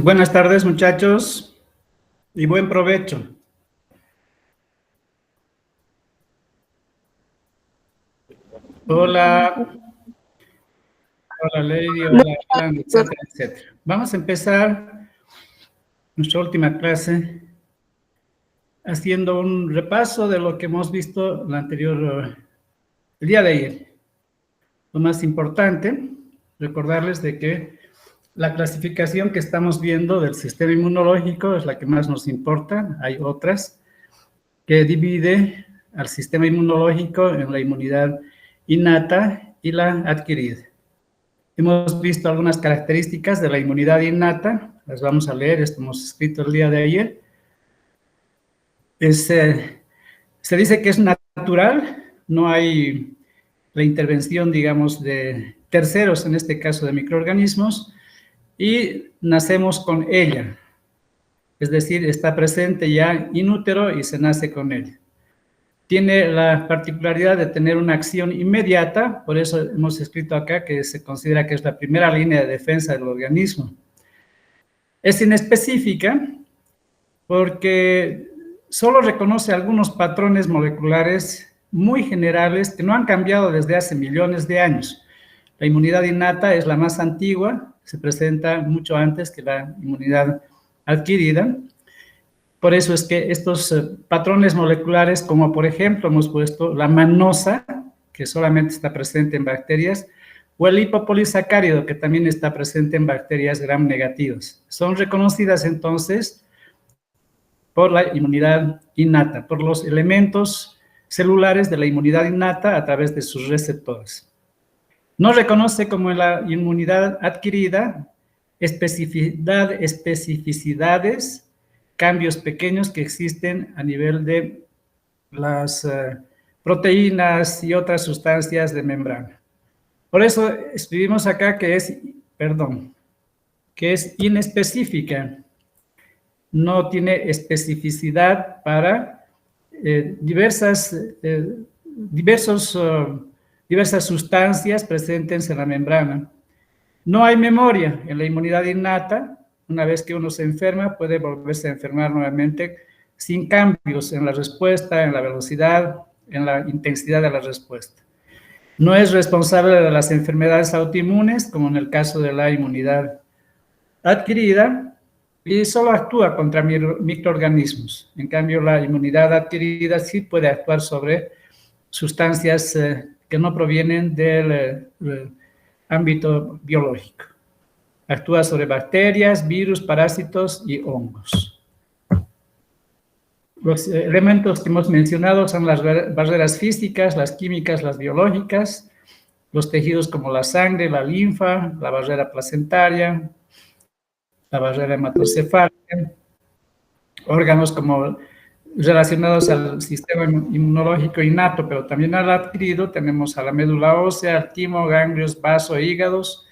Buenas tardes, muchachos, y buen provecho. Hola, hola Lady, hola Alan, etcétera, etcétera. Vamos a empezar nuestra última clase haciendo un repaso de lo que hemos visto el día de ayer. Lo más importante, recordarles de que la clasificación que estamos viendo del sistema inmunológico es la que más nos importa. Hay otras que divide al sistema inmunológico en la inmunidad innata y la adquirida. Hemos visto algunas características de la inmunidad innata, las vamos a leer, esto hemos escrito el día de ayer. Se dice que es natural, no hay la intervención, digamos, de terceros, en este caso de microorganismos, y nacemos con ella, es decir, está presente ya in útero y se nace con ella. Tiene la particularidad de tener una acción inmediata, por eso hemos escrito acá que se considera que es la primera línea de defensa del organismo. Es inespecífica porque solo reconoce algunos patrones moleculares muy generales que no han cambiado desde hace millones de años. La inmunidad innata es la más antigua, se presenta mucho antes que la inmunidad adquirida. Por eso es que estos patrones moleculares, como por ejemplo hemos puesto la manosa, que solamente está presente en bacterias, o el lipopolisacárido, que también está presente en bacterias gram negativas, son reconocidas entonces por la inmunidad innata, por los elementos celulares de la inmunidad innata a través de sus receptores. No reconoce como en la inmunidad adquirida especificidades, cambios pequeños que existen a nivel de las proteínas y otras sustancias de membrana. Por eso escribimos acá que es inespecífica, no tiene especificidad para diversas sustancias presentes en la membrana. No hay memoria en la inmunidad innata. Una vez que uno se enferma, puede volverse a enfermar nuevamente sin cambios en la respuesta, en la velocidad, en la intensidad de la respuesta. No es responsable de las enfermedades autoinmunes, como en el caso de la inmunidad adquirida, y solo actúa contra microorganismos. En cambio, la inmunidad adquirida sí puede actuar sobre sustancias que no provienen del ámbito biológico. Actúa sobre bacterias, virus, parásitos y hongos. Los elementos que hemos mencionado son las barreras físicas, las químicas, las biológicas, los tejidos como la sangre, la linfa, la barrera placentaria, la barrera hematocefálica, órganos como relacionados al sistema inmunológico innato, pero también al adquirido, tenemos a la médula ósea, al timo, ganglios, vaso, hígados,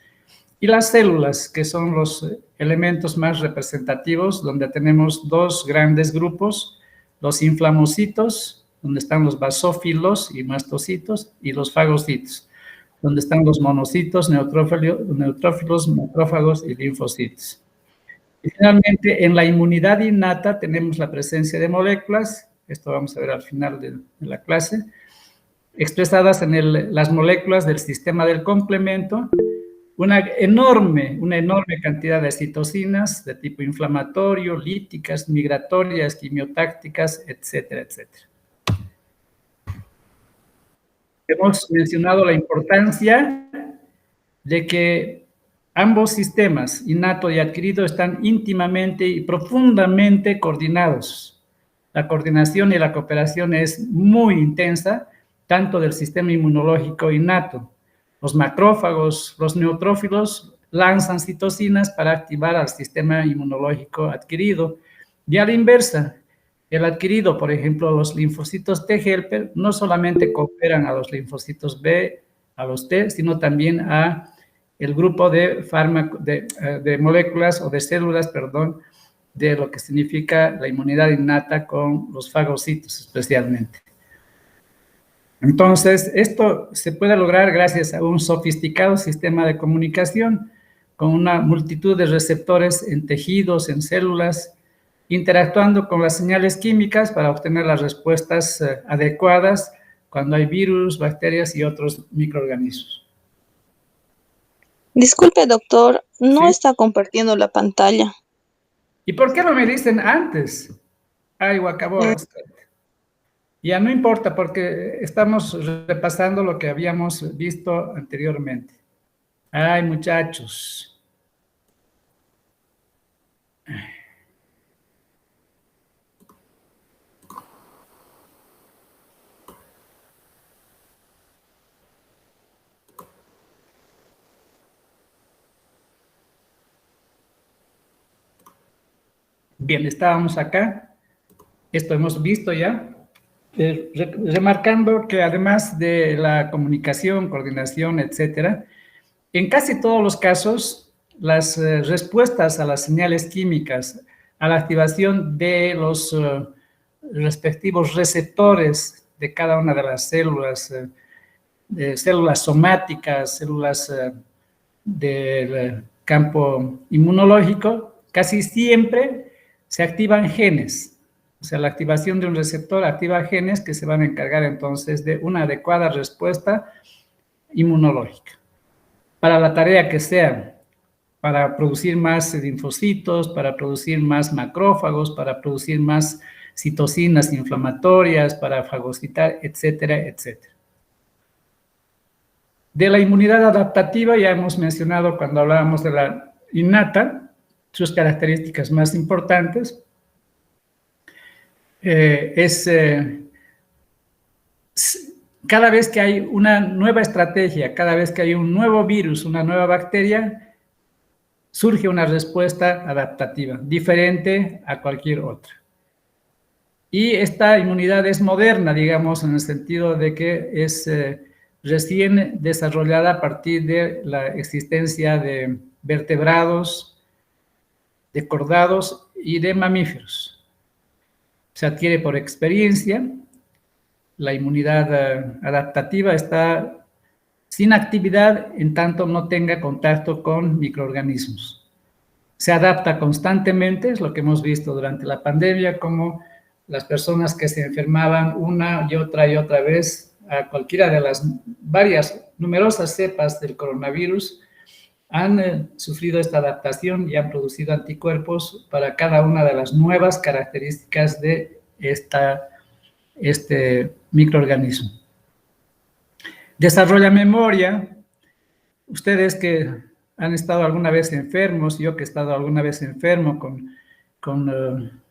y las células, que son los elementos más representativos, donde tenemos dos grandes grupos, los inflamocitos, donde están los basófilos y mastocitos, y los fagocitos, donde están los monocitos, neutrófilos, macrófagos y linfocitos. Y finalmente, en la inmunidad innata tenemos la presencia de moléculas, esto vamos a ver al final de la clase, expresadas en las moléculas del sistema del complemento, una enorme cantidad de citocinas de tipo inflamatorio, líticas, migratorias, quimiotácticas, etcétera, etcétera. Hemos mencionado la importancia de que ambos sistemas, innato y adquirido, están íntimamente y profundamente coordinados. La coordinación y la cooperación es muy intensa, tanto del sistema inmunológico innato. Los macrófagos, los neutrófilos lanzan citocinas para activar al sistema inmunológico adquirido. Y a la inversa, el adquirido, por ejemplo, los linfocitos T helper, no solamente cooperan a los linfocitos B, a los T, sino también a el grupo de moléculas o de células, de lo que significa la inmunidad innata con los fagocitos especialmente. Entonces, esto se puede lograr gracias a un sofisticado sistema de comunicación, con una multitud de receptores en tejidos, en células, interactuando con las señales químicas para obtener las respuestas adecuadas cuando hay virus, bacterias y otros microorganismos. Disculpe, doctor, no ¿Sí? está compartiendo la pantalla. ¿Y por qué no me dicen antes? Ay, guacabora. Ya no importa porque estamos repasando lo que habíamos visto anteriormente. Ay, muchachos. Bien, estábamos acá. Esto hemos visto ya. Remarcando que además de la comunicación, coordinación, etcétera, en casi todos los casos, las respuestas a las señales químicas, a la activación de los respectivos receptores de cada una de las células, células somáticas, células del campo inmunológico, casi siempre se activan genes. O sea, la activación de un receptor activa genes que se van a encargar entonces de una adecuada respuesta inmunológica. Para la tarea que sea, para producir más linfocitos, para producir más macrófagos, para producir más citocinas inflamatorias, para fagocitar, etcétera, etcétera. De la inmunidad adaptativa ya hemos mencionado cuando hablábamos de la innata, sus características más importantes. Cada vez que hay una nueva estrategia, cada vez que hay un nuevo virus, una nueva bacteria, surge una respuesta adaptativa, diferente a cualquier otra. Y esta inmunidad es moderna, digamos, en el sentido de que es recién desarrollada a partir de la existencia de vertebrados, de cordados y de mamíferos. Se adquiere por experiencia. La inmunidad adaptativa está sin actividad en tanto no tenga contacto con microorganismos. Se adapta constantemente, es lo que hemos visto durante la pandemia, como las personas que se enfermaban una y otra vez a cualquiera de las varias, numerosas cepas del coronavirus, han sufrido esta adaptación y han producido anticuerpos para cada una de las nuevas características de este microorganismo. Desarrolla memoria. Ustedes que han estado alguna vez enfermos, yo que he estado alguna vez enfermo con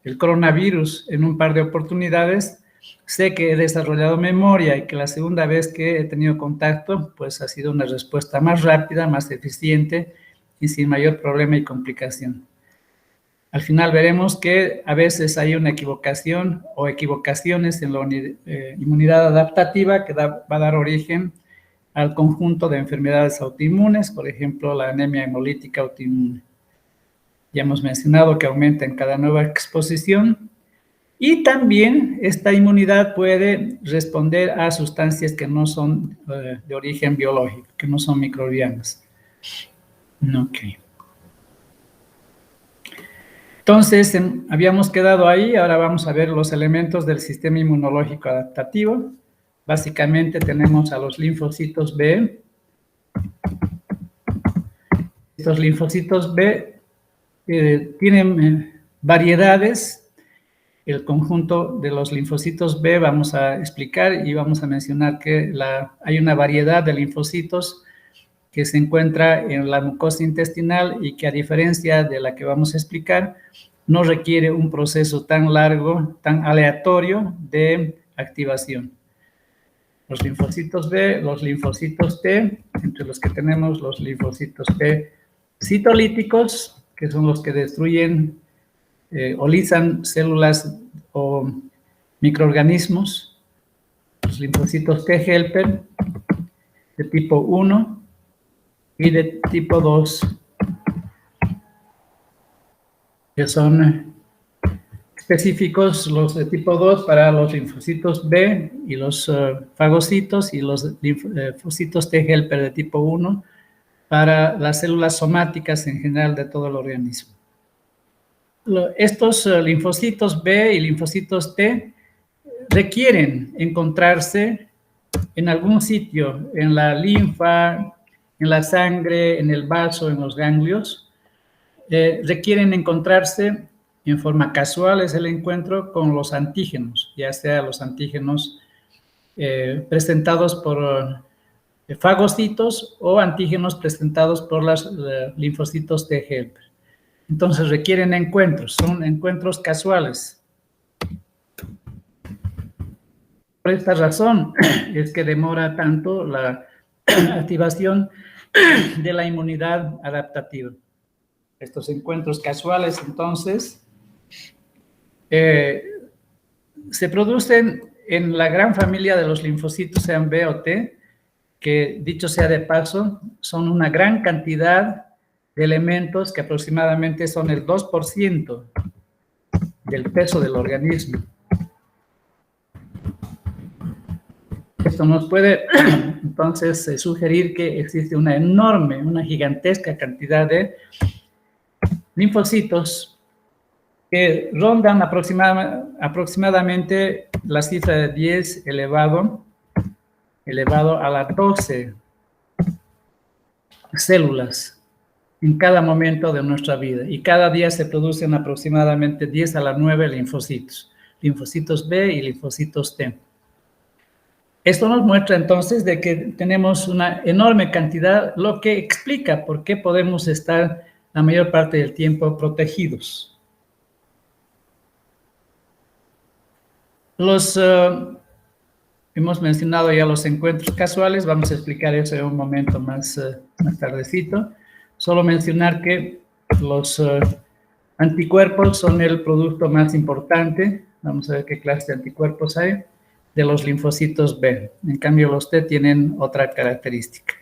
el coronavirus en un par de oportunidades, sé que he desarrollado memoria y que la segunda vez que he tenido contacto, pues ha sido una respuesta más rápida, más eficiente y sin mayor problema y complicación. Al final veremos que a veces hay una equivocación o equivocaciones en la inmunidad adaptativa que va a dar origen al conjunto de enfermedades autoinmunes, por ejemplo, la anemia hemolítica autoinmune. Ya hemos mencionado que aumenta en cada nueva exposición y también esta inmunidad puede responder a sustancias que no son de origen biológico, que no son microbianas. Ok. Entonces, habíamos quedado ahí, ahora vamos a ver los elementos del sistema inmunológico adaptativo. Básicamente tenemos a los linfocitos B. Estos linfocitos B tienen variedades. El conjunto de los linfocitos B vamos a explicar y vamos a mencionar que hay una variedad de linfocitos que se encuentra en la mucosa intestinal y que a diferencia de la que vamos a explicar, no requiere un proceso tan largo, tan aleatorio de activación. Los linfocitos B, los linfocitos T, entre los que tenemos los linfocitos T citolíticos, que son los que destruyen o lisan células o microorganismos, los linfocitos T helper de tipo 1 y de tipo 2, que son específicos los de tipo 2 para los linfocitos B y los fagocitos, y los linfocitos T helper de tipo 1 para las células somáticas en general de todo el organismo. Estos linfocitos B y linfocitos T requieren encontrarse en algún sitio, en la linfa, en la sangre, en el vaso, en los ganglios. Requieren encontrarse en forma casual, es el encuentro con los antígenos, ya sea los antígenos presentados por fagocitos o antígenos presentados por los linfocitos T helper. Entonces requieren encuentros, son encuentros casuales. Por esta razón es que demora tanto la activación de la inmunidad adaptativa. Estos encuentros casuales, entonces, se producen en la gran familia de los linfocitos, sean B o T, que, dicho sea de paso, son una gran cantidad de elementos que aproximadamente son el 2% del peso del organismo. Esto nos puede, entonces, sugerir que existe una enorme, una gigantesca cantidad de linfocitos que rondan aproximadamente la cifra de 10 elevado a la 12 células en cada momento de nuestra vida. Y cada día se producen aproximadamente 10 a la 9 linfocitos B y linfocitos T. Esto nos muestra entonces de que tenemos una enorme cantidad, lo que explica por qué podemos estar la mayor parte del tiempo protegidos. Hemos mencionado ya los encuentros casuales, vamos a explicar eso en un momento más tardecito. Solo mencionar que los anticuerpos son el producto más importante, vamos a ver qué clase de anticuerpos hay, de los linfocitos B. En cambio, los T tienen otra característica.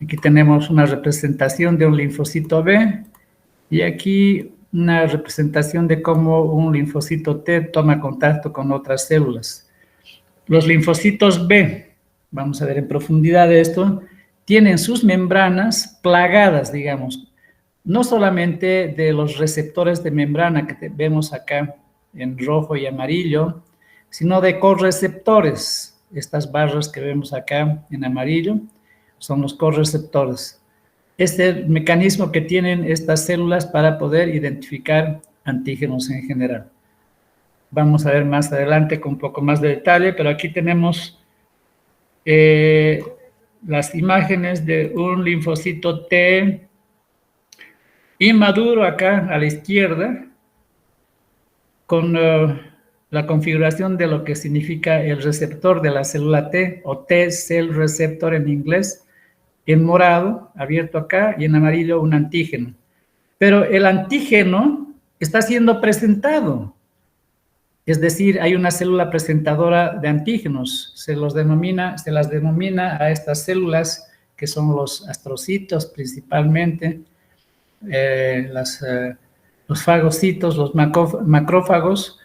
Aquí tenemos una representación de un linfocito B y aquí una representación de cómo un linfocito T toma contacto con otras células. Los linfocitos B, vamos a ver en profundidad esto, tienen sus membranas plagadas, digamos, no solamente de los receptores de membrana que vemos acá en rojo y amarillo, sino de correceptores. Estas barras que vemos acá en amarillo son los correceptores. Este mecanismo que tienen estas células para poder identificar antígenos en general. Vamos a ver más adelante con un poco más de detalle, pero aquí tenemos las imágenes de un linfocito T inmaduro acá a la izquierda, con la configuración de lo que significa el receptor de la célula T, o T-cell receptor en inglés, en morado, abierto acá, y en amarillo un antígeno. Pero el antígeno está siendo presentado, es decir, hay una célula presentadora de antígenos, se las denomina a estas células, que son los astrocitos principalmente, los fagocitos, los macrófagos,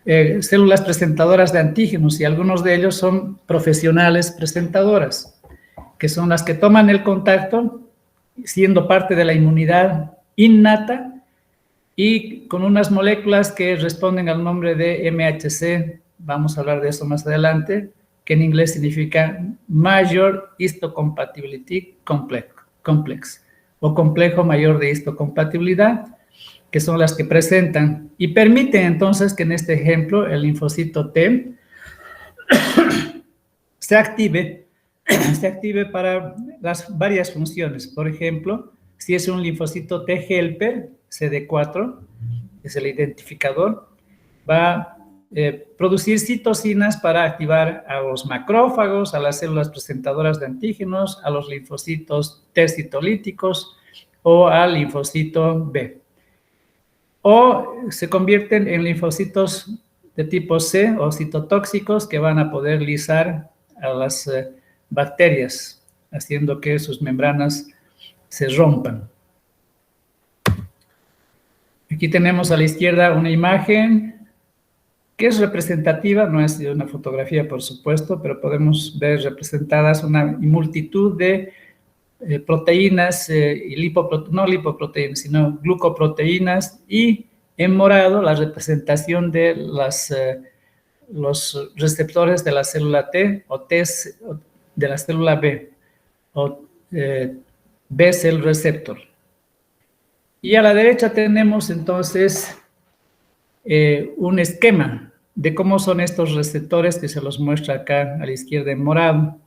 células presentadoras de antígenos, y algunos de ellos son profesionales presentadoras, que son las que toman el contacto, siendo parte de la inmunidad innata, y con unas moléculas que responden al nombre de MHC, vamos a hablar de eso más adelante, que en inglés significa Major Histocompatibility Complex, o complejo mayor de histocompatibilidad, que son las que presentan y permiten entonces que en este ejemplo el linfocito T se active para las varias funciones. Por ejemplo, si es un linfocito T helper, CD4, es el identificador, va a producir citocinas para activar a los macrófagos, a las células presentadoras de antígenos, a los linfocitos T citolíticos o al linfocito B. O se convierten en linfocitos de tipo C o citotóxicos que van a poder lisar a las bacterias, haciendo que sus membranas se rompan. Aquí tenemos a la izquierda una imagen que es representativa, no es una fotografía por supuesto, pero podemos ver representadas una multitud de proteínas, no lipoproteínas, sino glucoproteínas, y en morado la representación de los receptores de la célula T o T de la célula B, o B-cell receptor. Y a la derecha tenemos entonces un esquema de cómo son estos receptores que se los muestra acá a la izquierda en morado.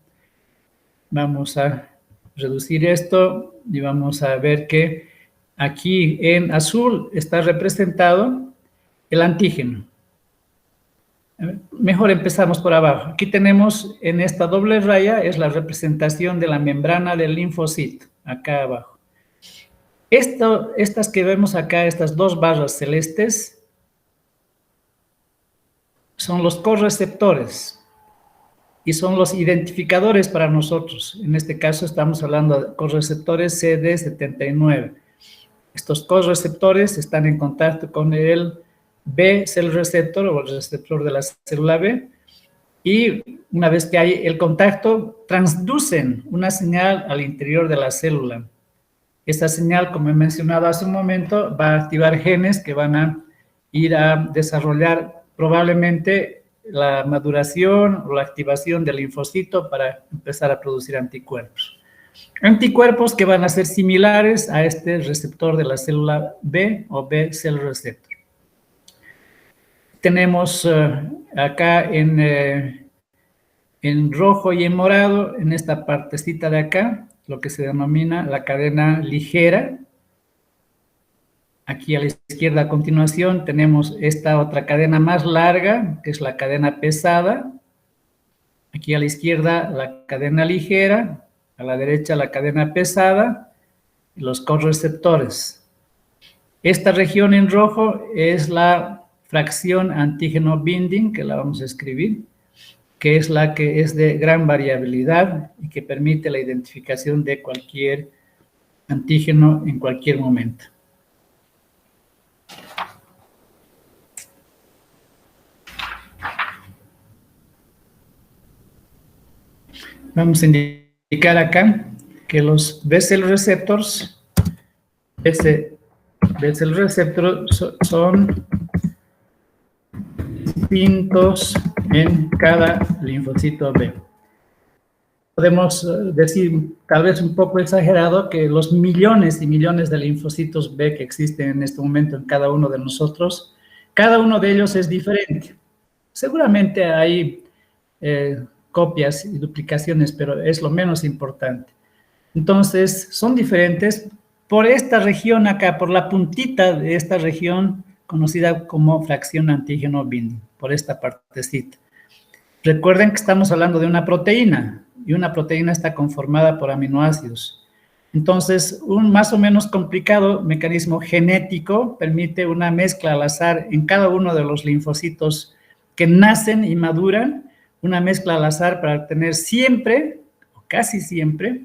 Vamos a reducir esto y vamos a ver que aquí en azul está representado el antígeno. Mejor empezamos por abajo. Aquí tenemos en esta doble raya, es la representación de la membrana del linfocito, acá abajo. Estas que vemos acá, estas dos barras celestes, son los correceptores y son los identificadores para nosotros. En este caso estamos hablando de correceptores CD79. Estos correceptores están en contacto con el B-cell receptor o el receptor de la célula B, y una vez que hay el contacto, transducen una señal al interior de la célula. Esta señal, como he mencionado hace un momento, va a activar genes que van a ir a desarrollar probablemente la maduración o la activación del linfocito para empezar a producir anticuerpos. Anticuerpos que van a ser similares a este receptor de la célula B o B-cell receptor. Tenemos acá en rojo y en morado, en esta partecita de acá, lo que se denomina la cadena ligera. Aquí a la izquierda a continuación tenemos esta otra cadena más larga, que es la cadena pesada. Aquí a la izquierda la cadena ligera, a la derecha la cadena pesada, y los correceptores. Esta región en rojo es la fracción antígeno binding, que la vamos a escribir, que es la que es de gran variabilidad y que permite la identificación de cualquier antígeno en cualquier momento. Vamos a indicar acá que los B-cell receptors, B-cell receptors son distintos en cada linfocito B. Podemos decir, tal vez un poco exagerado, que los millones y millones de linfocitos B que existen en este momento en cada uno de nosotros, cada uno de ellos es diferente. Seguramente hay copias y duplicaciones, pero es lo menos importante. Entonces, son diferentes por esta región acá, por la puntita de esta región conocida como fracción antígeno binding, por esta partecita. Recuerden que estamos hablando de una proteína, y una proteína está conformada por aminoácidos. Entonces, un más o menos complicado mecanismo genético permite una mezcla al azar en cada uno de los linfocitos que nacen y maduran, una mezcla al azar para tener siempre, o casi siempre,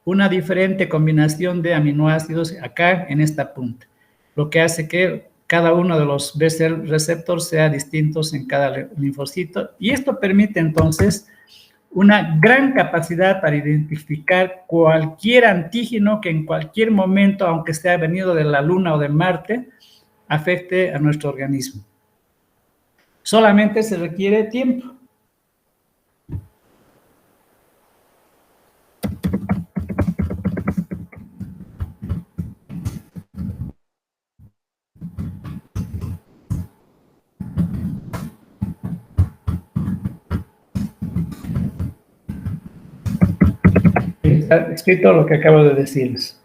una diferente combinación de aminoácidos acá en esta punta, lo que hace que cada uno de los B-cell receptores sea distintos en cada linfocito, y esto permite entonces una gran capacidad para identificar cualquier antígeno que en cualquier momento, aunque sea venido de la Luna o de Marte, afecte a nuestro organismo. Solamente se requiere tiempo. Está escrito lo que acabo de decirles.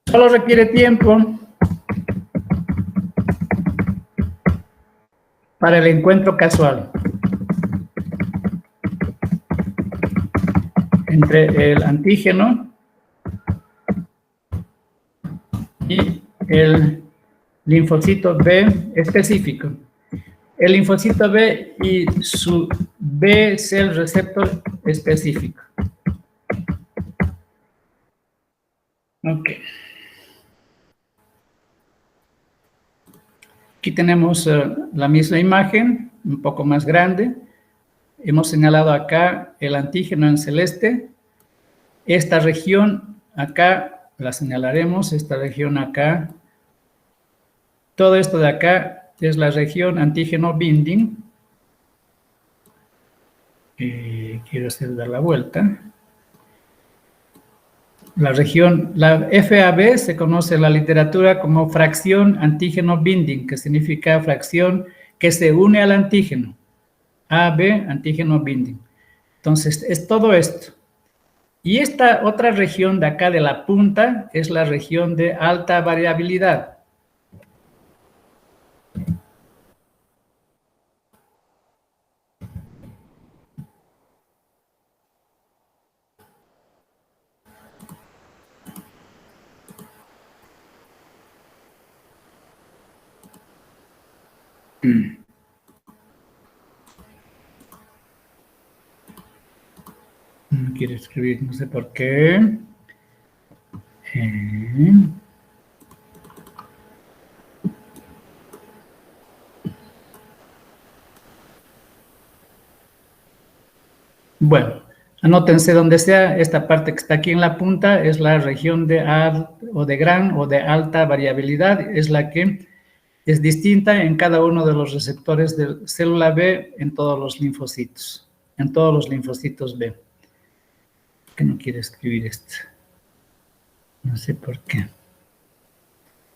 Solo requiere tiempo para el encuentro casual entre el antígeno y el linfocito B específico. El linfocito B y su B-cell receptor específico. Ok. Aquí tenemos la misma imagen, un poco más grande. hemos señalado acá el antígeno en celeste. Esta región acá la señalaremos, esta región acá. Todo esto de acá es la región antígeno binding. Quiero dar la vuelta. La región, la FAB se conoce en la literatura como fracción antígeno binding, que significa fracción que se une al antígeno. AB, antígeno binding. Entonces, es todo esto. Y esta otra región de acá de la punta es la región de alta variabilidad. No quiere escribir, no sé por qué. Bueno, anótense donde sea, esta parte que está aquí en la punta es la región de gran o de alta variabilidad, es la que es distinta en cada uno de los receptores de célula B en todos los linfocitos, B. ¿Por qué no quiere escribir esto? No sé por qué.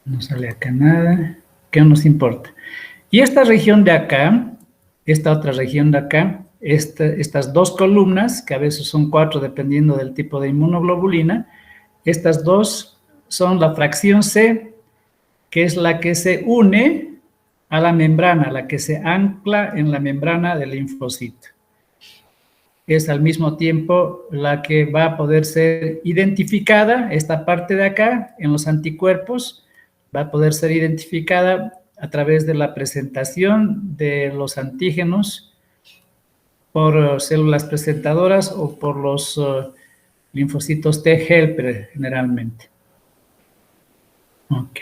No sale acá nada. ¿Qué nos importa? Y esta región de acá, esta otra región de acá, estas dos columnas, que a veces son 4 dependiendo del tipo de inmunoglobulina, estas dos son la fracción C, que es la que se une a la membrana, la que se ancla en la membrana del linfocito. Es al mismo tiempo la que va a poder ser identificada, esta parte de acá, en los anticuerpos, va a poder ser identificada a través de la presentación de los antígenos por células presentadoras o por los linfocitos T helper generalmente. Ok.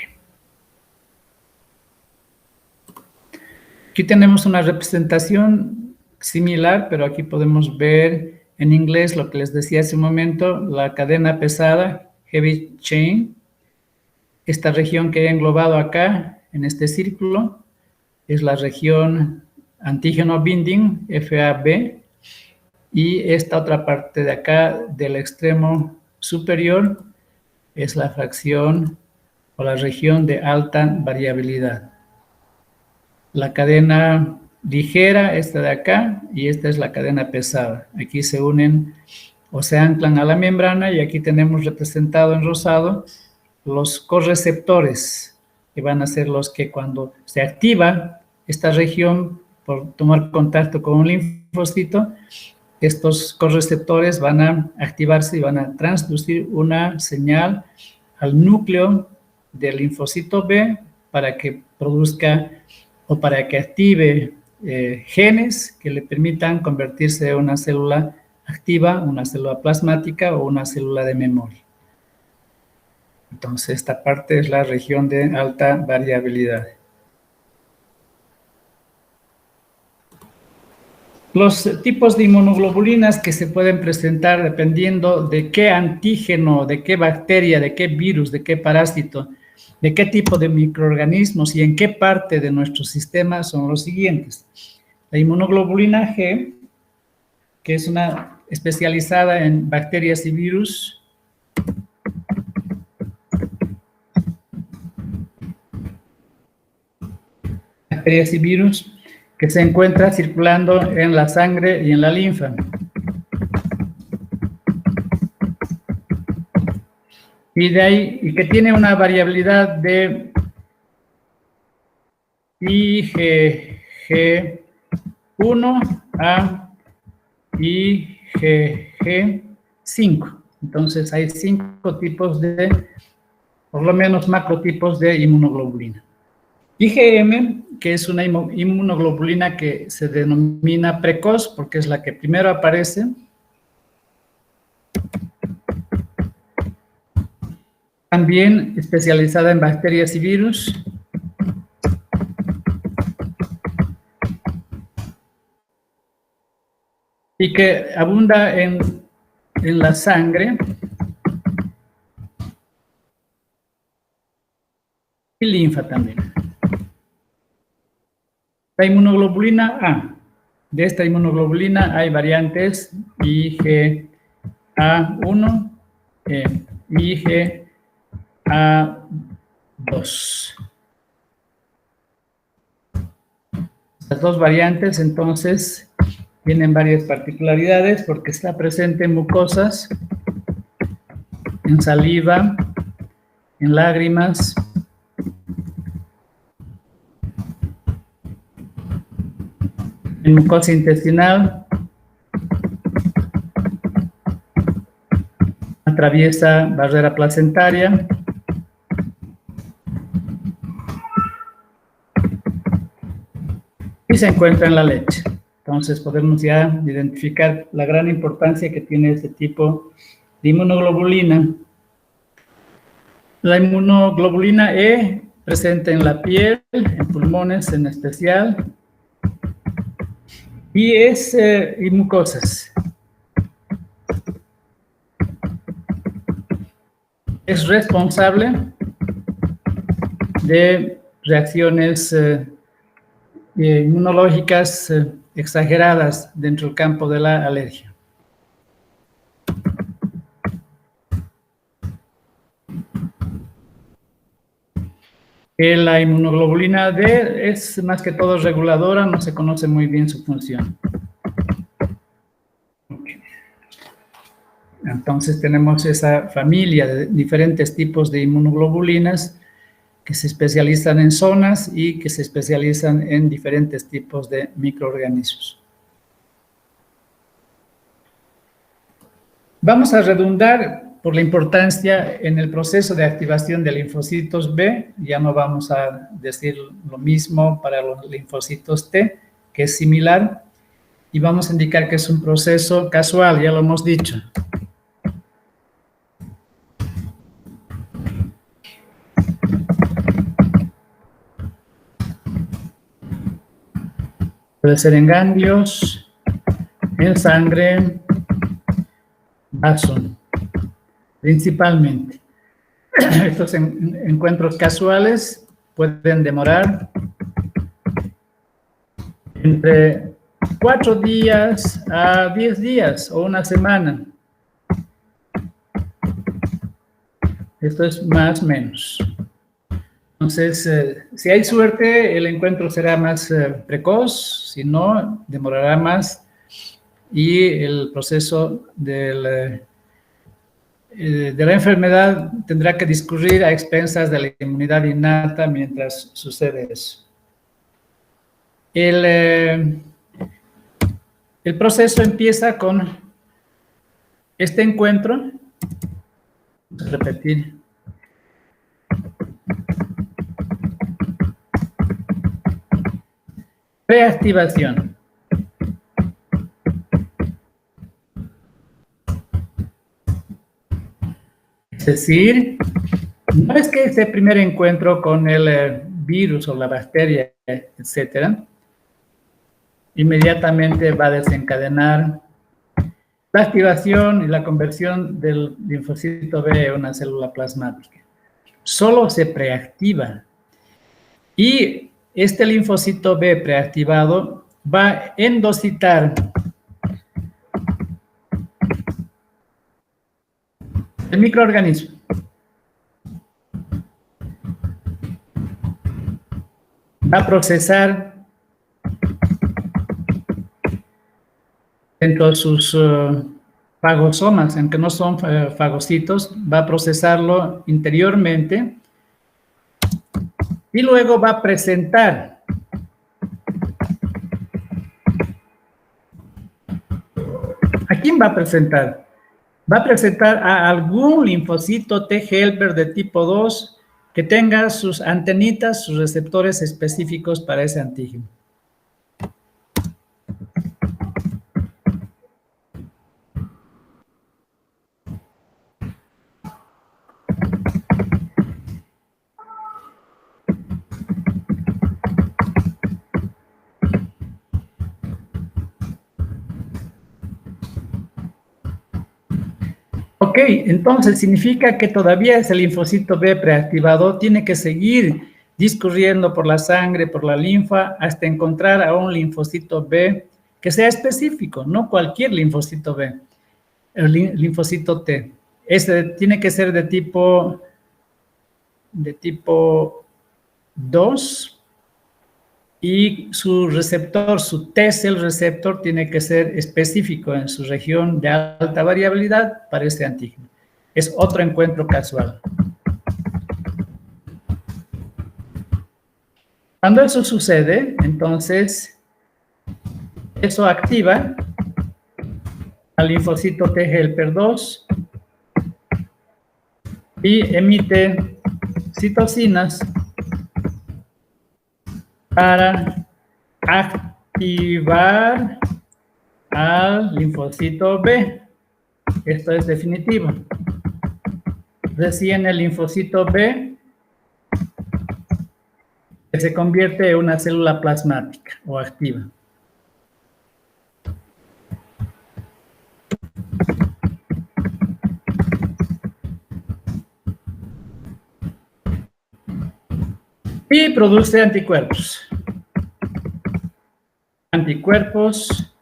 Aquí tenemos una representación similar, pero aquí podemos ver en inglés lo que les decía hace un momento, la cadena pesada, heavy chain. Esta región que he englobado acá, en este círculo, es la región antígeno binding, FAB, y esta otra parte de acá, del extremo superior, es la fracción o la región de alta variabilidad. La cadena ligera, esta de acá, y esta es la cadena pesada. Aquí se unen o se anclan a la membrana, y aquí tenemos representado en rosado los correceptores, que van a ser los que cuando se activa esta región por tomar contacto con un linfocito, estos correceptores van a activarse y van a transducir una señal al núcleo del linfocito B para que produzca o para que active genes que le permitan convertirse en una célula activa, una célula plasmática o una célula de memoria. Entonces, esta parte es la región de alta variabilidad. Los tipos de inmunoglobulinas que se pueden presentar dependiendo de qué antígeno, de qué bacteria, de qué virus, de qué parásito, de qué tipo de microorganismos y en qué parte de nuestro sistema son los siguientes. La inmunoglobulina G, que es una especializada en bacterias y virus. Bacterias y virus que se encuentra circulando en la sangre y en la linfa. Y de ahí, y que tiene una variabilidad de IgG1 a IgG5. Entonces hay 5 tipos de, por lo menos macrotipos de inmunoglobulina. IgM, que es una inmunoglobulina que se denomina precoz porque es la que primero aparece. También especializada en bacterias y virus. y que abunda en la sangre y linfa también. La inmunoglobulina A. De esta inmunoglobulina hay variantes IgA1, IgA2. Las dos variantes, entonces, tienen varias particularidades porque está presente en mucosas, en saliva, en lágrimas, en mucosa intestinal, atraviesa barrera placentaria y se encuentra en la leche. Entonces podemos ya identificar la gran importancia que tiene este tipo de inmunoglobulina. La inmunoglobulina E, presente en la piel, en pulmones en especial, y mucosas. Es responsable de reacciones inmunológicas exageradas dentro del campo de la alergia. La inmunoglobulina D es más que todo reguladora, no se conoce muy bien su función. Entonces tenemos esa familia de diferentes tipos de inmunoglobulinas que se especializan en zonas y que se especializan en diferentes tipos de microorganismos. Vamos a redundar por la importancia en el proceso de activación de linfocitos B. Ya no vamos a decir lo mismo para los linfocitos T, que es similar, y vamos a indicar que es un proceso casual, ya lo hemos dicho. Puede ser en ganglios, en sangre, vaso, principalmente. Estos encuentros casuales pueden demorar entre 4 días a 10 días o una semana. Esto es más o menos. Entonces, si hay suerte, el encuentro será más precoz, si no, demorará más y el proceso de la enfermedad tendrá que discurrir a expensas de la inmunidad innata mientras sucede eso. El proceso empieza con este encuentro. Vamos a repetir. Reactivación. Es decir, no es que ese primer encuentro con el virus o la bacteria, etcétera, inmediatamente va a desencadenar la activación y la conversión del linfocito B a una célula plasmática. Solo se preactiva. Y este linfocito B preactivado va a endocitar el microorganismo. Va a procesar dentro de sus fagosomas, aunque no son fagocitos, va a procesarlo interiormente y luego va a presentar ¿a quién va a presentar? Va a presentar a algún linfocito T helper de tipo 2 que tenga sus antenitas, sus receptores específicos para ese antígeno. Ok, entonces significa que todavía ese linfocito B preactivado tiene que seguir discurriendo por la sangre, por la linfa, hasta encontrar a un linfocito B que sea específico, no cualquier linfocito B, el linfocito T. Este tiene que ser de tipo 2 y su receptor, su T-cell receptor, tiene que ser específico en su región de alta variabilidad para este antígeno. Es otro encuentro casual. Cuando eso sucede, entonces, eso activa al linfocito T helper 2 y emite citocinas para activar al linfocito B. Esto es definitivo. Recién el linfocito B se convierte en una célula plasmática o activa. Y produce anticuerpos. Anticuerpos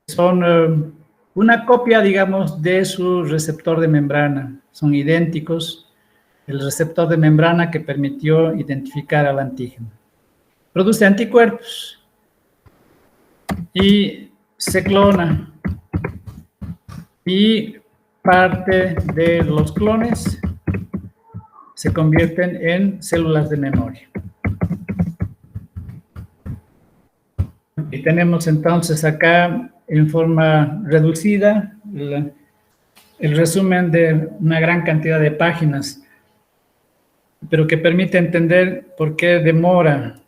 son una copia, digamos, de su receptor de membrana. Son idénticos. El receptor de membrana que permitió identificar al antígeno. Produce anticuerpos y se clona. Y parte de los clones se convierten en células de memoria. Y tenemos entonces acá en forma reducida el resumen de una gran cantidad de páginas, pero que permite entender por qué demora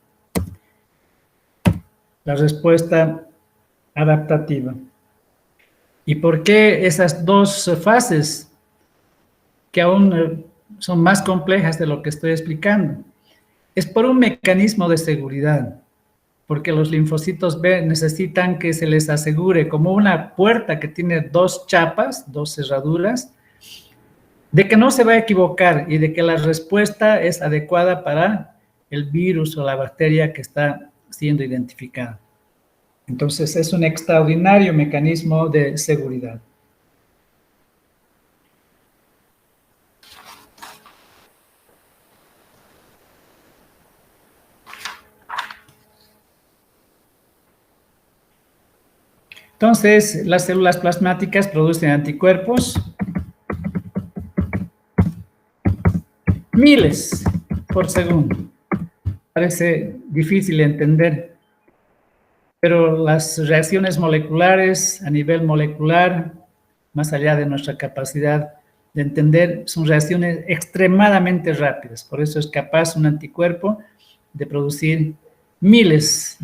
la respuesta adaptativa. Y por qué esas dos fases, que aún son más complejas de lo que estoy explicando, es por un mecanismo de seguridad, porque los linfocitos B necesitan que se les asegure, como una puerta que tiene dos chapas, dos cerraduras, de que no se va a equivocar y de que la respuesta es adecuada para el virus o la bacteria que está siendo identificada. Entonces, es un extraordinario mecanismo de seguridad. Entonces, las células plasmáticas producen anticuerpos, miles por segundo. Parece difícil de entender, pero las reacciones moleculares a nivel molecular, más allá de nuestra capacidad de entender, son reacciones extremadamente rápidas. Por eso es capaz un anticuerpo de producir miles,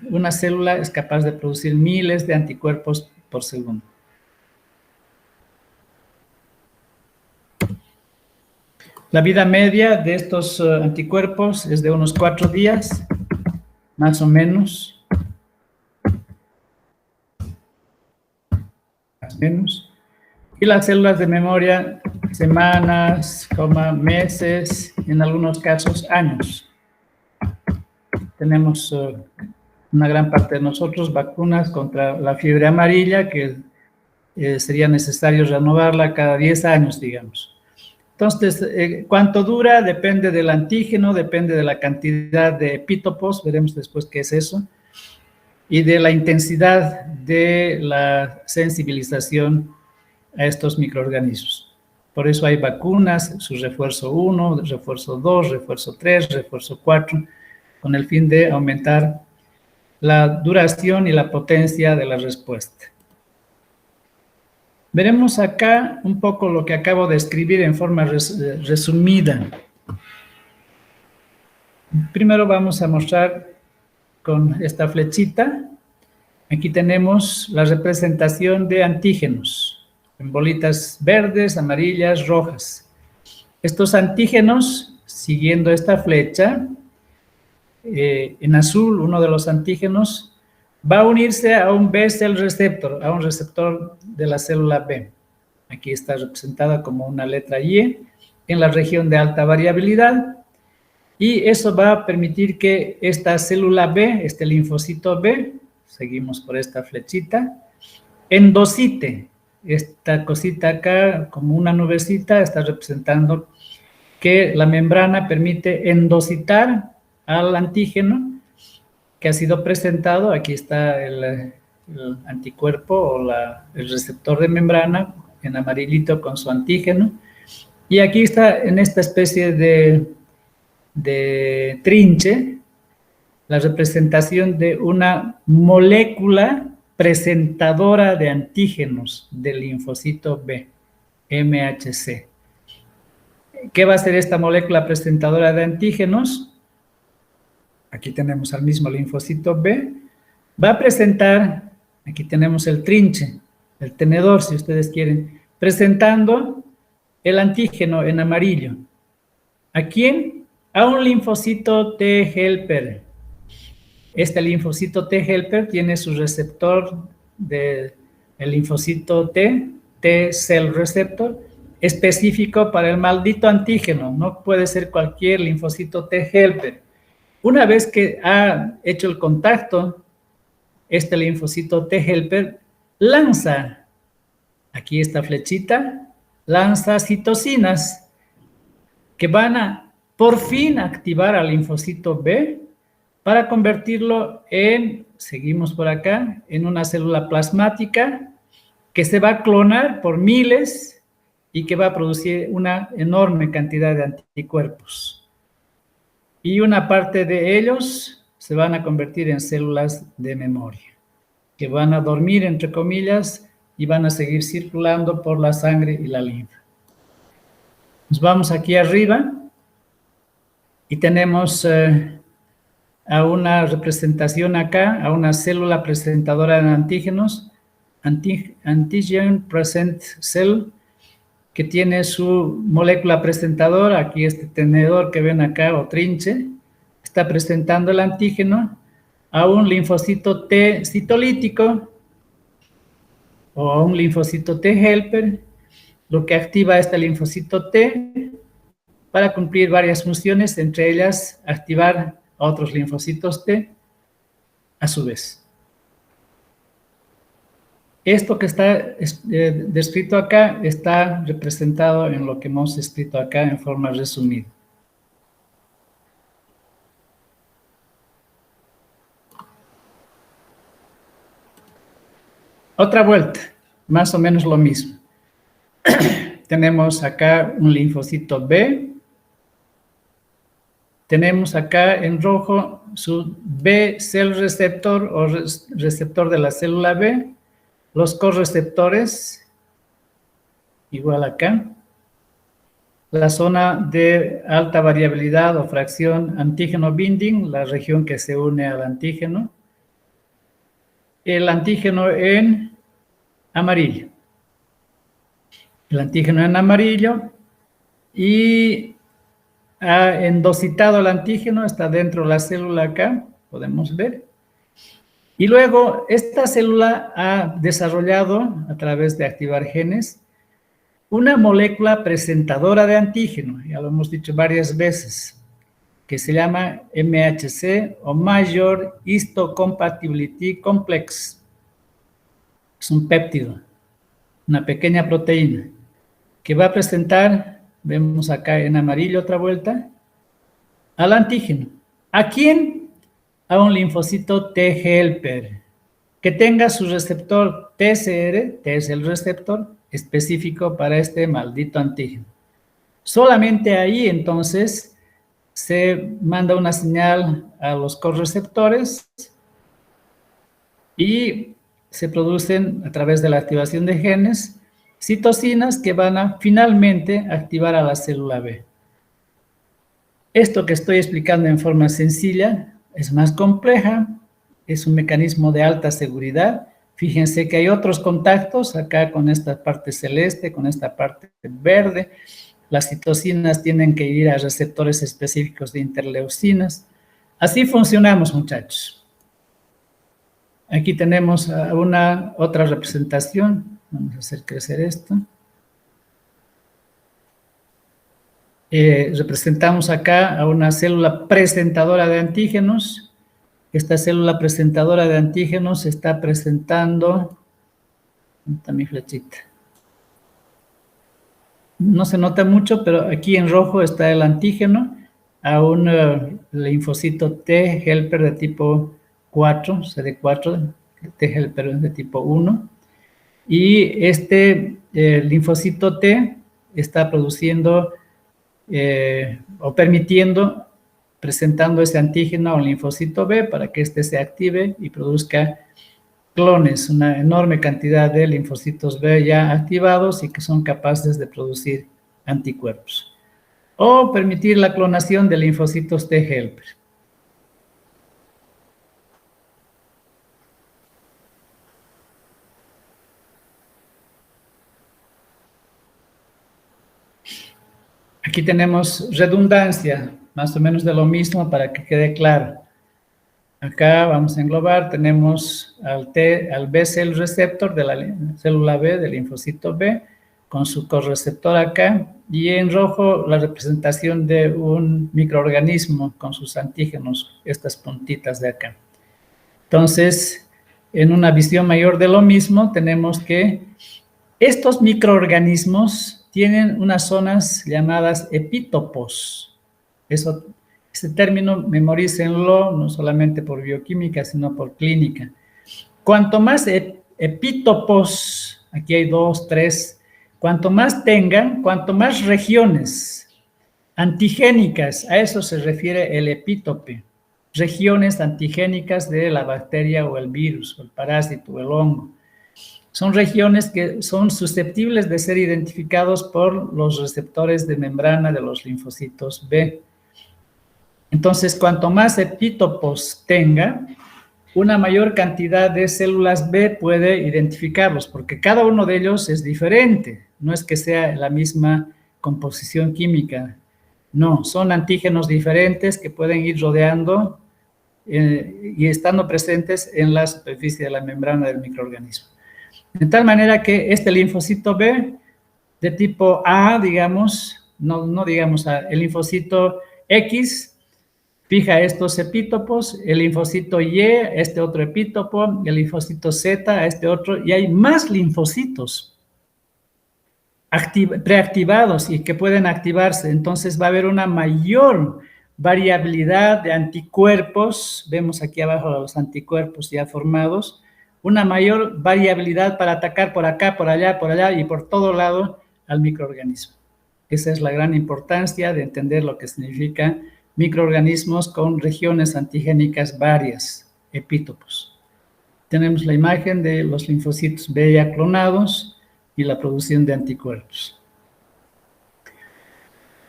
una célula es capaz de producir miles de anticuerpos por segundo. La vida media de estos anticuerpos es de unos 4 días, más o menos. Y las células de memoria, semanas, meses, en algunos casos años. Tenemos una gran parte de nosotros vacunas contra la fiebre amarilla, que sería necesario renovarla cada 10 años, digamos. Entonces, ¿cuánto dura? Depende del antígeno, depende de la cantidad de epítopos, veremos después qué es eso, y de la intensidad de la sensibilización a estos microorganismos. Por eso hay vacunas, su refuerzo 1, refuerzo 2, refuerzo 3, refuerzo 4, con el fin de aumentar la duración y la potencia de la respuesta. Veremos acá un poco lo que acabo de escribir en forma resumida. Primero vamos a mostrar con esta flechita. Aquí tenemos la representación de antígenos, en bolitas verdes, amarillas, rojas. Estos antígenos, siguiendo esta flecha, en azul, uno de los antígenos, va a unirse a un B-cell receptor, a un receptor de la célula B. aquí está representada como una letra Y, en la región de alta variabilidad, y eso va a permitir que esta célula B, este linfocito B, seguimos por esta flechita, endocite. Esta cosita acá, como una nubecita, está representando que la membrana permite endocitar al antígeno que ha sido presentado. Aquí está el anticuerpo o el receptor de membrana en amarillito con su antígeno. Y aquí está en esta especie de trinche la representación de una molécula presentadora de antígenos del linfocito B, MHC. ¿Qué va a hacer esta molécula presentadora de antígenos? Aquí tenemos al mismo linfocito B. Va a presentar, aquí tenemos el trinche, el tenedor, si ustedes quieren, presentando el antígeno en amarillo. ¿A quién? A un linfocito T helper. Este linfocito T helper tiene su receptor del linfocito T cell receptor, específico para el maldito antígeno. No puede ser cualquier linfocito T helper. Una vez que ha hecho el contacto, este linfocito T helper lanza, aquí esta flechita, lanza citocinas que van a por fin activar al linfocito B para convertirlo en, seguimos por acá, en una célula plasmática que se va a clonar por miles y que va a producir una enorme cantidad de anticuerpos. Y una parte de ellos se van a convertir en células de memoria, que van a dormir, entre comillas, y van a seguir circulando por la sangre y la linfa. Nos vamos aquí arriba y tenemos a una representación acá, a una célula presentadora de antígenos, antigen present cell, que tiene su molécula presentadora, aquí este tenedor que ven acá, o trinche, está presentando el antígeno a un linfocito T citolítico o a un linfocito T helper, lo que activa este linfocito T para cumplir varias funciones, entre ellas activar a otros linfocitos T a su vez. Esto que está descrito acá está representado en lo que hemos escrito acá en forma resumida. Otra vuelta, más o menos lo mismo. Tenemos acá un linfocito B. Tenemos acá en rojo su B cell receptor o receptor de la célula B. Los correceptores, igual acá. La zona de alta variabilidad o fracción antígeno binding, la región que se une al antígeno. El antígeno en amarillo. El antígeno en amarillo y ha endocitado el antígeno, está dentro de la célula acá, podemos ver. Y luego esta célula ha desarrollado, a través de activar genes, una molécula presentadora de antígeno, ya lo hemos dicho varias veces, que se llama MHC o Major Histocompatibility Complex. Es un péptido, una pequeña proteína, que va a presentar, vemos acá en amarillo otra vuelta, al antígeno. ¿A quién? A un linfocito T helper, que tenga su receptor TCR, T es el receptor específico para este maldito antígeno. Solamente ahí, entonces, se manda una señal a los correceptores y se producen, a través de la activación de genes, citocinas que van a finalmente activar a la célula B. Esto que estoy explicando en forma sencilla es más compleja, es un mecanismo de alta seguridad. Fíjense que hay otros contactos acá con esta parte celeste, con esta parte verde. Las citocinas tienen que ir a receptores específicos de interleucinas. Así funcionamos, muchachos. Aquí tenemos otra representación. Vamos a hacer crecer esto. representamos acá a una célula presentadora de antígenos. Esta célula presentadora de antígenos está presentando... ¿Dónde está mi flechita? No se nota mucho, pero aquí en rojo está el antígeno a un linfocito T helper de tipo 4, CD4, T helper de tipo 1. Y este linfocito T está produciendo o permitiendo, presentando ese antígeno a un linfocito B para que éste se active y produzca clones, una enorme cantidad de linfocitos B ya activados y que son capaces de producir anticuerpos. O permitir la clonación de linfocitos T helper. Aquí tenemos redundancia, más o menos de lo mismo para que quede claro. Acá vamos a englobar, tenemos al B cell receptor de la célula B, del linfocito B, con su correceptor acá, y en rojo la representación de un microorganismo con sus antígenos, estas puntitas de acá. Entonces, en una visión mayor de lo mismo, tenemos que estos microorganismos tienen unas zonas llamadas epítopos. Este término, memorícenlo, no solamente por bioquímica, sino por clínica. Cuanto más epítopos, aquí hay 2, 3, cuanto más tengan, cuanto más regiones antigénicas, a eso se refiere el epítope, regiones antigénicas de la bacteria o el virus, o el parásito, o el hongo. Son regiones que son susceptibles de ser identificados por los receptores de membrana de los linfocitos B. Entonces, cuanto más epítopos tenga, una mayor cantidad de células B puede identificarlos, porque cada uno de ellos es diferente. No es que sea la misma composición química. No, son antígenos diferentes que pueden ir rodeando y estando presentes en la superficie de la membrana del microorganismo. De tal manera que este linfocito B de tipo A, digamos, no digamos A, el linfocito X fija estos epítopos, el linfocito Y, este otro epítopo, el linfocito Z, este otro, y hay más linfocitos preactivados y que pueden activarse. Entonces va a haber una mayor variabilidad de anticuerpos, vemos aquí abajo los anticuerpos ya formados, una mayor variabilidad para atacar por acá, por allá y por todo lado al microorganismo. Esa es la gran importancia de entender lo que significa microorganismos con regiones antigénicas varias, epítopos. Tenemos la imagen de los linfocitos B ya clonados y la producción de anticuerpos.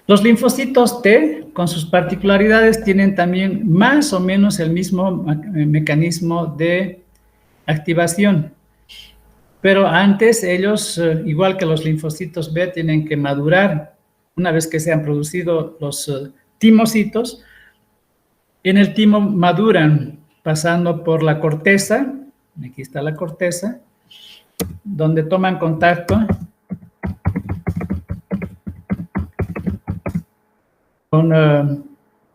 Los linfocitos T, con sus particularidades, tienen también más o menos el mismo mecanismo de activación. Pero antes ellos, igual que los linfocitos B, tienen que madurar. Una vez que se han producido los timocitos, en el timo maduran pasando por la corteza, aquí está la corteza, donde toman contacto con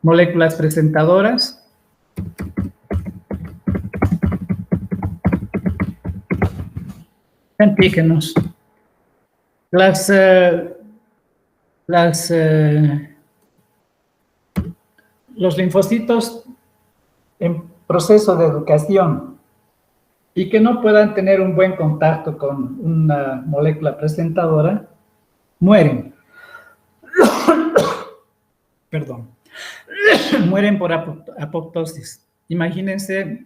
moléculas presentadoras. Antígenos. Los linfocitos en proceso de educación y que no puedan tener un buen contacto con una molécula presentadora, mueren. Perdón. Mueren por apoptosis. Imagínense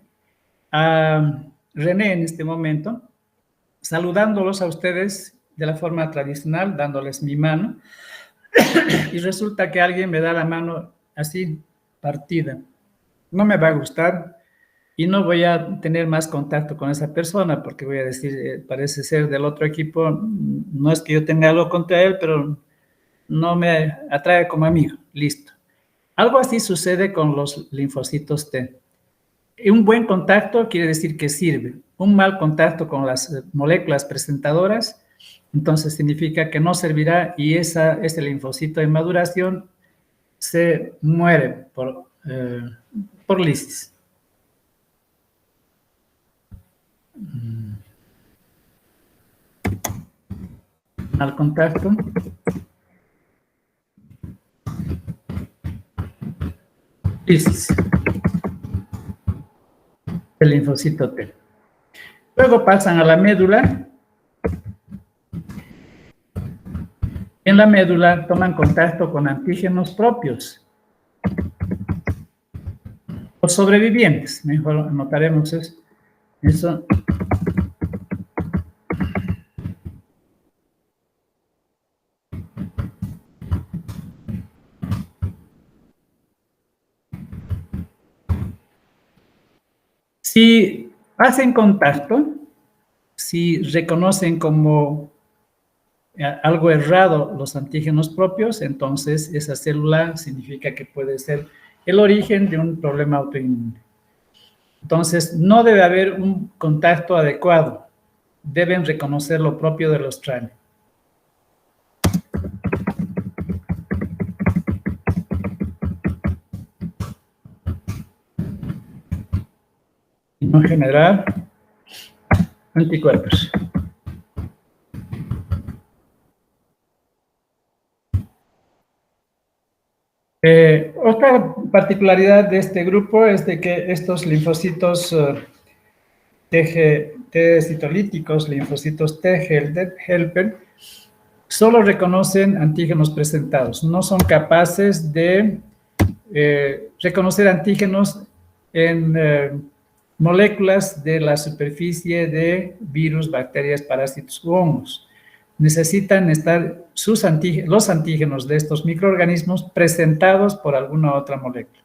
a René en este momento, saludándolos a ustedes de la forma tradicional, dándoles mi mano, y resulta que alguien me da la mano así, partida. No me va a gustar y no voy a tener más contacto con esa persona porque voy a decir, parece ser del otro equipo, no es que yo tenga algo contra él, pero no me atrae como amigo, listo. Algo así sucede con los linfocitos T. Un buen contacto quiere decir que sirve. Un mal contacto con las moléculas presentadoras Entonces significa que no servirá y ese linfocito en maduración se muere por lisis. Al contacto. Lisis. El linfocito T. Luego pasan a la médula. En la médula toman contacto con antígenos propios. Los sobrevivientes, mejor anotaremos eso. Si hacen contacto, si reconocen como algo errado los antígenos propios, entonces esa célula significa que puede ser el origen de un problema autoinmune. Entonces, no debe haber un contacto adecuado. Deben reconocer lo propio de los TRANE. Y no generar anticuerpos. Otra particularidad de este grupo es de que estos linfocitos T citolíticos, linfocitos T helper, solo reconocen antígenos presentados. No son capaces de reconocer antígenos en moléculas de la superficie de virus, bacterias, parásitos u hongos. Necesitan estar los antígenos de estos microorganismos presentados por alguna otra molécula.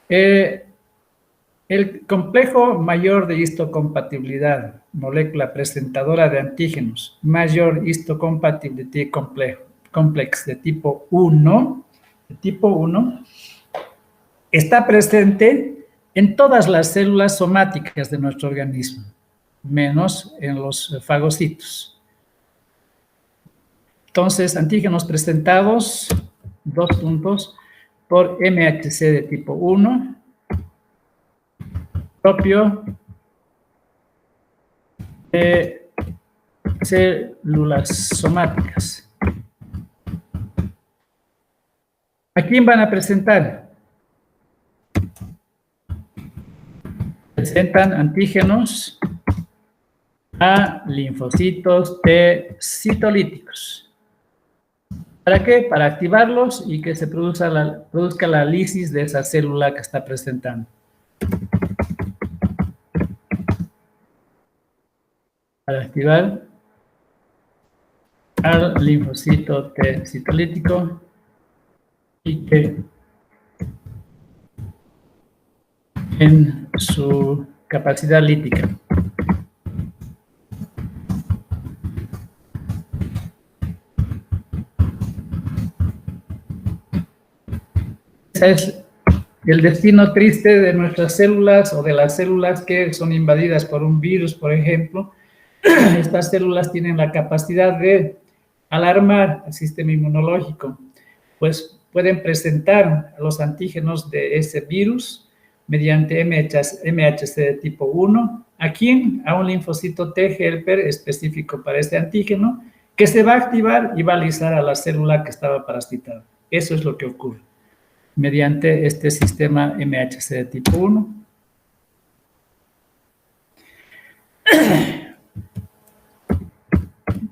El complejo mayor de histocompatibilidad, molécula presentadora de antígenos, mayor histocompatibility complex de tipo 1, está presente en todas las células somáticas de nuestro organismo, menos en los fagocitos. Entonces, antígenos presentados, 2 puntos, por MHC de tipo 1, propio de células somáticas. ¿A quién van a presentar? Presentan antígenos a linfocitos T citolíticos. ¿Para qué? Para activarlos y que se produzca la lisis de esa célula que está presentando. Para activar al linfocito T citolítico y que en su capacidad lítica. Ese es el destino triste de nuestras células o de las células que son invadidas por un virus, por ejemplo. Estas células tienen la capacidad de alarmar al sistema inmunológico, pues pueden presentar los antígenos de ese virus mediante MHC de tipo 1, ¿a quién? A un linfocito T helper específico para este antígeno, que se va a activar y va a lisar a la célula que estaba parasitada. Eso es lo que ocurre mediante este sistema MHC de tipo 1.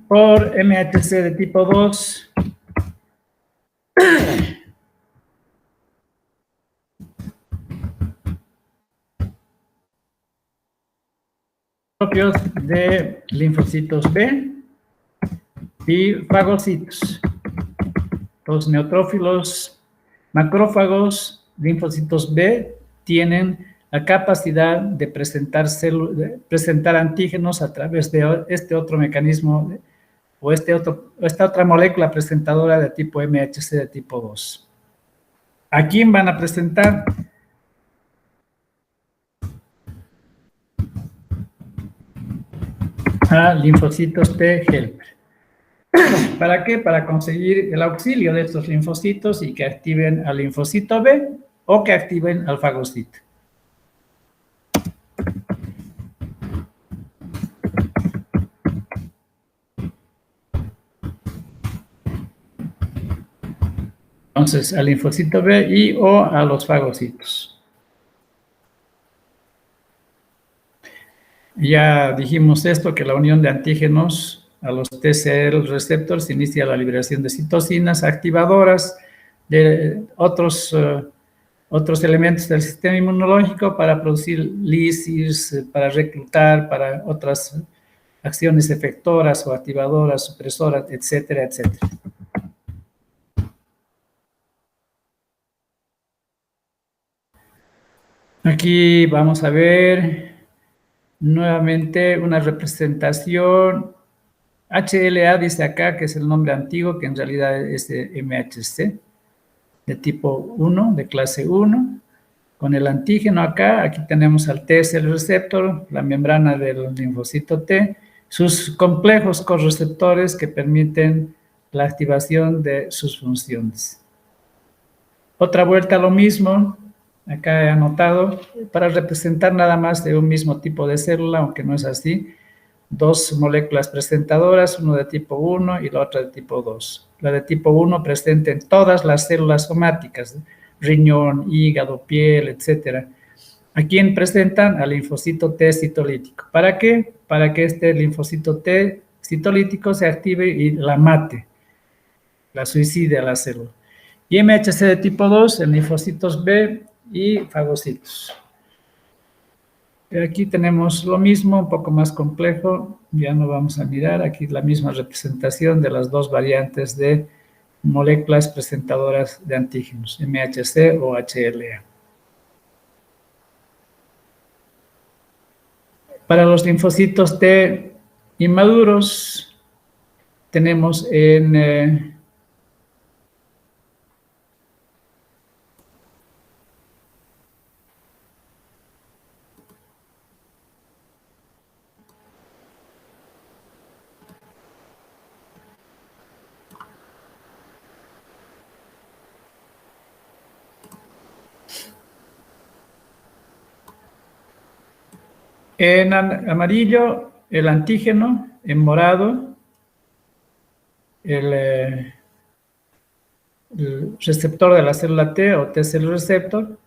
Por MHC de tipo 2, propios de linfocitos B y fagocitos. Los neutrófilos macrófagos, linfocitos B, tienen la capacidad de presentar antígenos a través de este otro mecanismo o esta otra molécula presentadora de tipo MHC de tipo 2. ¿A quién van a presentar? a linfocitos T helper. ¿Para qué? Para conseguir el auxilio de estos linfocitos y que activen al linfocito B o que activen al fagocito. Entonces, al linfocito B y o a los fagocitos. Ya dijimos esto, que la unión de antígenos a los TCR receptores inicia la liberación de citocinas activadoras de otros elementos del sistema inmunológico para producir lisis, para reclutar, para otras acciones efectoras o activadoras, supresoras, etcétera, etcétera. Aquí vamos a ver nuevamente una representación. HLA dice acá que es el nombre antiguo, que en realidad es de MHC, de tipo 1, de clase 1. Con el antígeno acá, aquí tenemos al T-cell receptor, la membrana del linfocito T, sus complejos correceptores que permiten la activación de sus funciones. Otra vuelta lo mismo, acá he anotado, para representar nada más de un mismo tipo de célula, aunque no es así, dos moléculas presentadoras, uno de tipo 1 y la otra de tipo 2. La de tipo 1 presente en todas las células somáticas, riñón, hígado, piel, etc. ¿A quién presentan? Al linfocito T citolítico. ¿Para qué? Para que este linfocito T citolítico se active y la mate, la suicide a la célula. Y MHC de tipo 2 en linfocitos B y fagocitos. Aquí tenemos lo mismo, un poco más complejo, ya no vamos a mirar, aquí la misma representación de las dos variantes de moléculas presentadoras de antígenos, MHC o HLA. Para los linfocitos T inmaduros, tenemos en amarillo, el antígeno, en morado, el receptor de la célula T o T-cell receptor,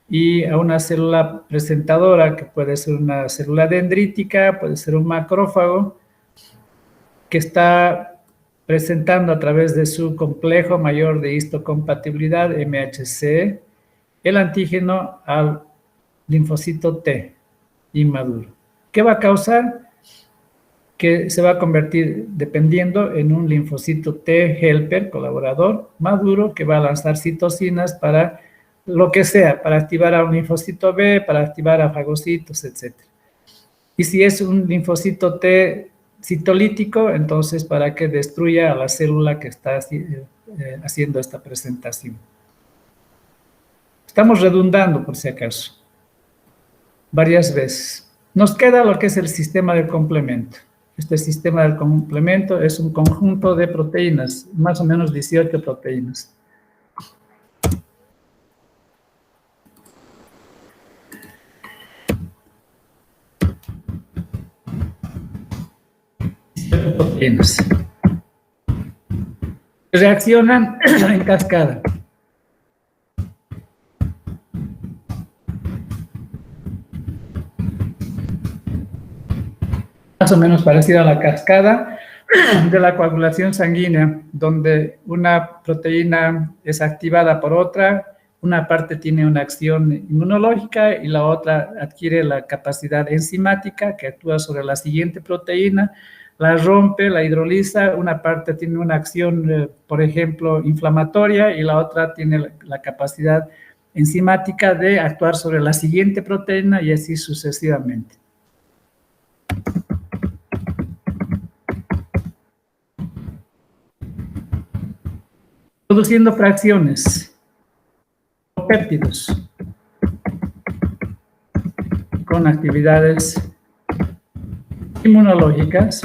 y a una célula presentadora, que puede ser una célula dendrítica, puede ser un macrófago, que está presentando a través de su complejo mayor de histocompatibilidad, MHC, el antígeno al linfocito T inmaduro. ¿Qué va a causar? Que se va a convertir, dependiendo, en un linfocito T helper, colaborador, maduro, que va a lanzar citocinas para lo que sea, para activar a un linfocito B, para activar a fagocitos, etc. Y si es un linfocito T citolítico, entonces para que destruya a la célula que está haciendo esta presentación. Estamos redundando, por si acaso, varias veces. Nos queda lo que es el sistema del complemento. Este sistema del complemento es un conjunto de proteínas, más o menos 18 proteínas. Proteínas. Reaccionan en cascada. Más o menos parecida a la cascada de la coagulación sanguínea, donde una proteína es activada por otra, una parte tiene una acción inmunológica y la otra adquiere la capacidad enzimática que actúa sobre la siguiente proteína, la rompe, la hidroliza, una parte tiene una acción, por ejemplo, inflamatoria y la otra tiene la capacidad enzimática de actuar sobre la siguiente proteína y así sucesivamente. Produciendo fracciones o péptidos con actividades inmunológicas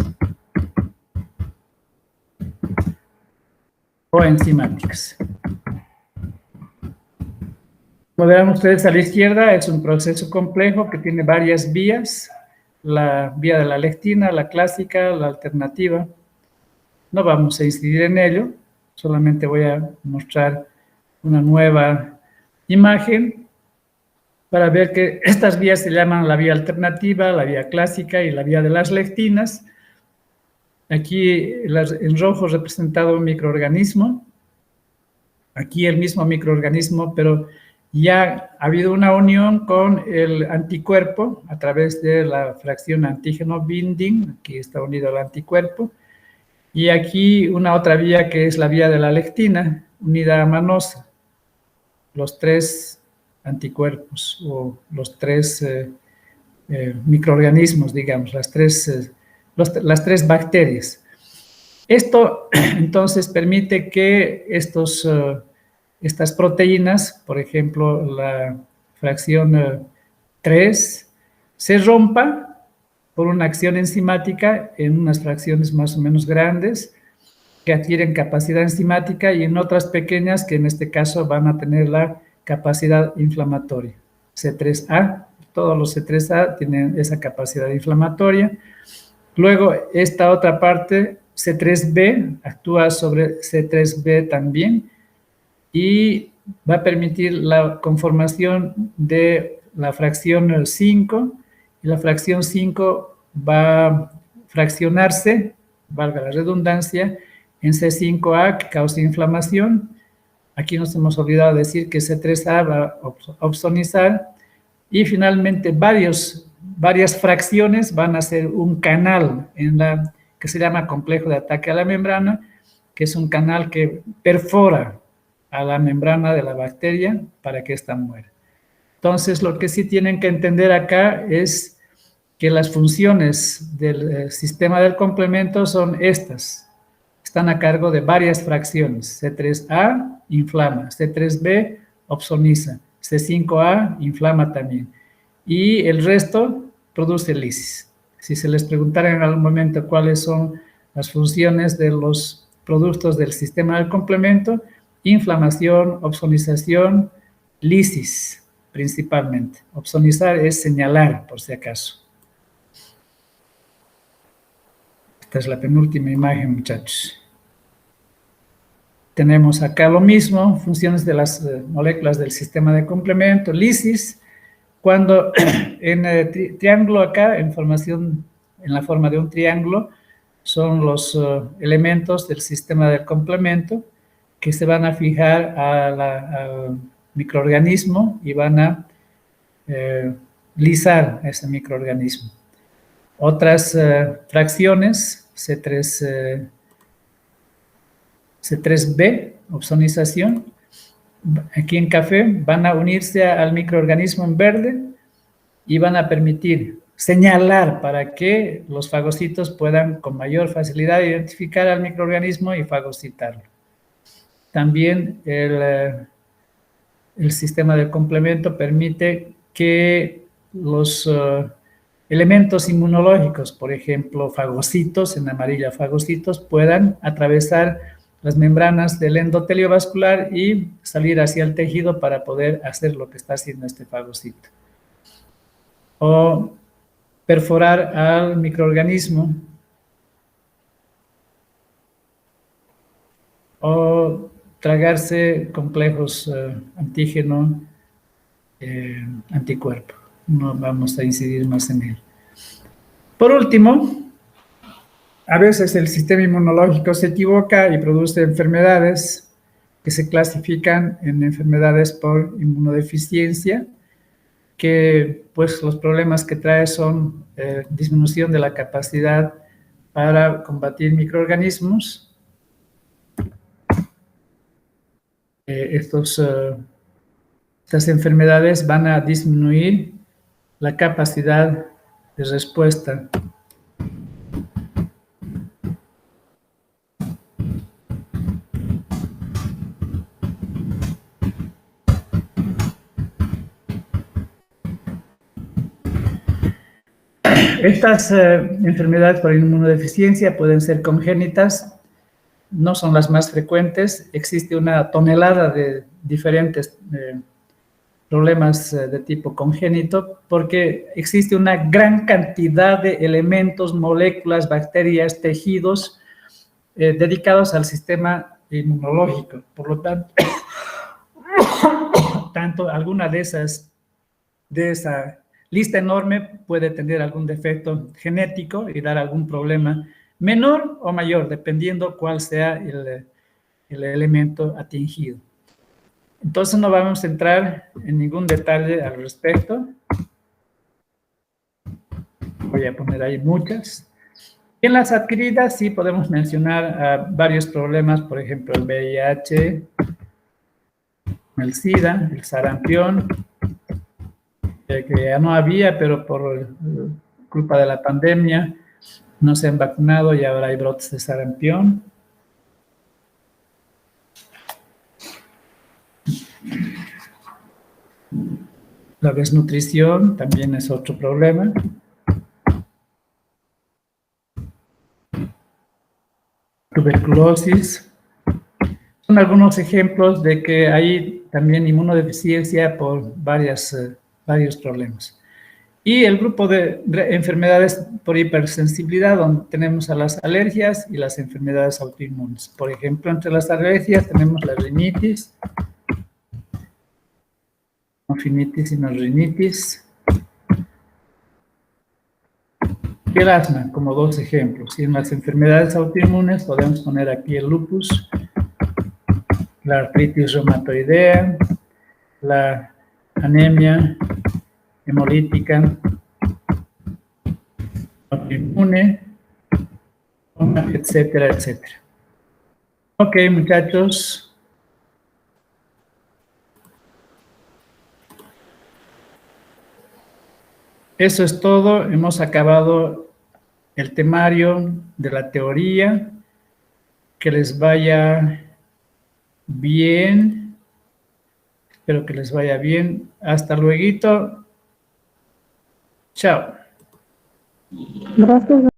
o enzimáticas. Como verán ustedes a la izquierda, es un proceso complejo que tiene varias vías, la vía de la lectina, la clásica, la alternativa. No vamos a incidir en ello, solamente voy a mostrar una nueva imagen para ver que estas vías se llaman la vía alternativa, la vía clásica y la vía de las lectinas. Aquí en rojo representado un microorganismo, aquí el mismo microorganismo, pero ya ha habido una unión con el anticuerpo a través de la fracción antígeno binding, aquí está unido el anticuerpo, y aquí una otra vía que es la vía de la lectina, unida a manosa, los tres anticuerpos o los tres microorganismos, digamos, las tres bacterias. Esto entonces permite que estas proteínas, por ejemplo, la fracción 3, se rompa por una acción enzimática en unas fracciones más o menos grandes que adquieren capacidad enzimática y en otras pequeñas que en este caso van a tener la capacidad inflamatoria. C3A, todos los C3A tienen esa capacidad inflamatoria. Luego, esta otra parte, C3B, actúa sobre C3B también y va a permitir la conformación de la fracción 5 y la fracción 5 va a fraccionarse, valga la redundancia, en C5A que causa inflamación. Aquí nos hemos olvidado decir que C3A va a opsonizar y finalmente varias fracciones van a ser un canal que se llama complejo de ataque a la membrana, que es un canal que perfora a la membrana de la bacteria para que ésta muera. Entonces, lo que sí tienen que entender acá es que las funciones del sistema del complemento son estas. Están a cargo de varias fracciones. C3A inflama, C3B opsoniza, C5A inflama también. Y el resto produce lisis. Si se les preguntara en algún momento cuáles son las funciones de los productos del sistema del complemento, inflamación, opsonización, lisis principalmente. Opsonizar es señalar, por si acaso. Esta es la penúltima imagen, muchachos. Tenemos acá lo mismo, funciones de las moléculas del sistema de complemento, lisis, cuando en el triángulo acá, en la forma de un triángulo, son los elementos del sistema del complemento que se van a fijar al microorganismo y van a lisar a ese microorganismo. Otras fracciones, C3B, opsonización, aquí en café, van a unirse al microorganismo en verde y van a permitir señalar para que los fagocitos puedan con mayor facilidad identificar al microorganismo y fagocitarlo. También el sistema de complemento permite que los elementos inmunológicos, por ejemplo, fagocitos, en amarilla fagocitos, puedan atravesar las membranas del endotelio vascular y salir hacia el tejido para poder hacer lo que está haciendo este fagocito. O perforar al microorganismo o tragarse complejos antígeno anticuerpo. No vamos a incidir más en él. Por último, a veces el sistema inmunológico se equivoca y produce enfermedades que se clasifican en enfermedades por inmunodeficiencia, que pues los problemas que trae son disminución de la capacidad para combatir microorganismos. Estas enfermedades van a disminuir la capacidad de respuesta Estas enfermedades por inmunodeficiencia pueden ser congénitas, no son las más frecuentes. Existe una tonelada de diferentes problemas de tipo congénito porque existe una gran cantidad de elementos, moléculas, bacterias, tejidos dedicados al sistema inmunológico. Por lo tanto, alguna de esa lista enorme puede tener algún defecto genético y dar algún problema menor o mayor, dependiendo cuál sea el elemento atingido. Entonces no vamos a entrar en ningún detalle al respecto. Voy a poner ahí muchas. En las adquiridas sí podemos mencionar varios problemas, por ejemplo, el VIH, el SIDA, el sarampión, que ya no había, pero por culpa de la pandemia no se han vacunado y ahora hay brotes de sarampión. La desnutrición también es otro problema. Tuberculosis. Son algunos ejemplos de que hay también inmunodeficiencia por varios problemas. Y el grupo de enfermedades por hipersensibilidad, donde tenemos a las alergias y las enfermedades autoinmunes. Por ejemplo, entre las alergias tenemos la rinitis, tonfinitis y no rinitis. Y el asma, como dos ejemplos. Y en las enfermedades autoinmunes podemos poner aquí el lupus, la artritis reumatoidea, la anemia hemolítica autoinmune, etcétera, etcétera. Ok, muchachos. Eso es todo. Hemos acabado el temario de la teoría. Que les vaya bien. Espero que les vaya bien. Hasta luego. Chao. Gracias.